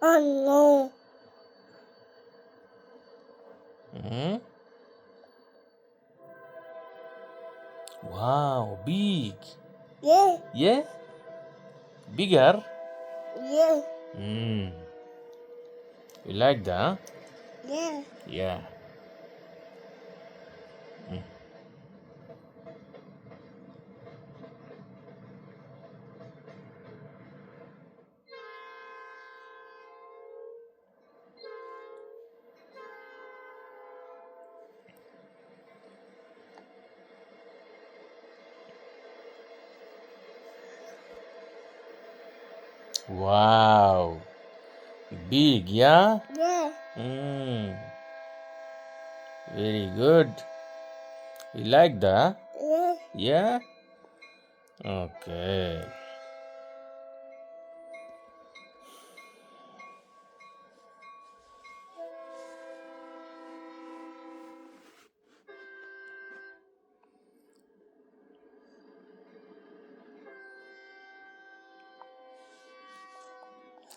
Oh Hmm? Wow, big. no. Yeah. Yeah? Bigger? Yeah. Hmm. You like that? Yeah. Yeah. Wow. Big, yeah? Yeah. Hmm. Very good. You like that? Yeah. Yeah? Okay.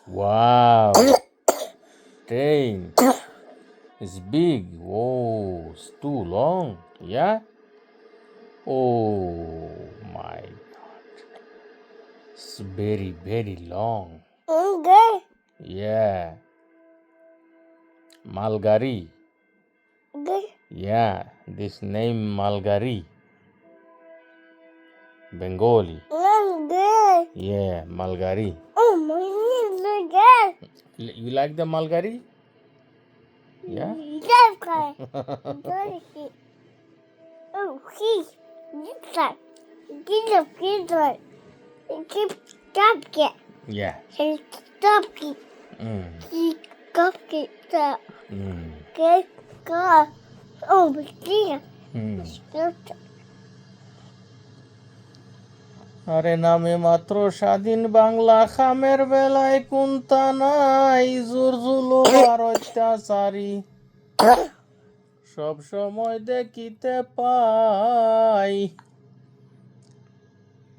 Wow. Train. It's big. Whoa, it's too long. Yeah? Oh my god. It's very, very long. Okay. Yeah. Malgari. Okay. Yeah, this name Malgari. Bengali. Okay. Yeah, Malgari. Oh, my name is again. You like the Malgari? Yeah? That guy. Oh, he's this guy. He's a pizza. Keep stop it. Yeah. He stop it. Mm. He stop it. Mm. Get go. Oh, but yeah. Mm. Stop it. আরে নামে মাত্র স্বাধীন বাংলা খামের বেলায় কুন্তা নাই জোর জুলুম আর অত্যাচারী সব সময় দেখিতে পাই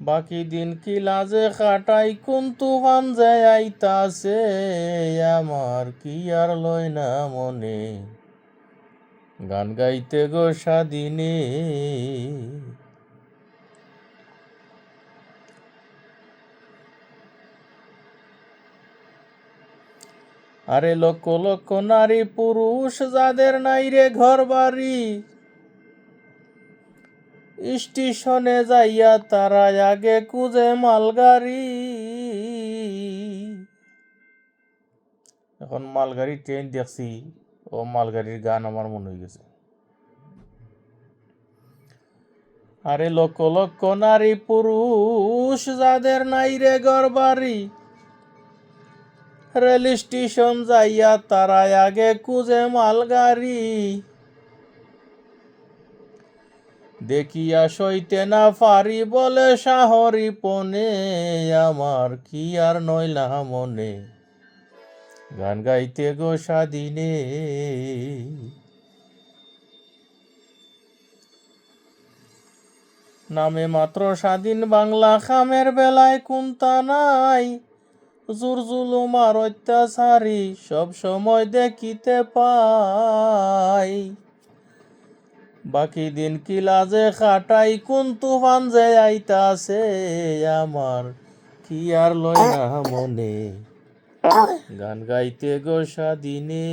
বাকি দিন কি লাজে খাটাই কোন তুফান যে আইতাছে আমার কি আর লয় না মনে গান গাইতে গো স্বাধীনে আরে লক্ষ লক্ষ নারী পুরুষ যাদের নাই রে ঘর বাড়ি স্টেশনে যাইয়া তারা আগে খুঁজে মালগাড়ি এখন মালগাড়ি ট্রেন দেখছি ও মালগাড়ির গান আমার মনে হয়ে গেছে আরে লক্ষ লক্ষ নারী পুরুষ যাদের নাই রে ঘর বাড়ি রেল স্টেশন যাইয়া তারা আগে খুঁজে মালগাড়ি দেখিয়া সইতে না পারি বলে শাহরি পনে আমার কি আর নইলা মনে গান গাইতে গো স্বাধীনে নামে মাত্র স্বাধীন বাংলা খামের বেলায় কুন্তা নাই জোর জুলুম আর অত্যাচারী সব সময় দেখিতে পাই বাকি দিন কি লাজে খাটাই কোন তুফান যে আইতাছে আমার কি আর লয় না মনে গান গাইতে গো স্বাধীনে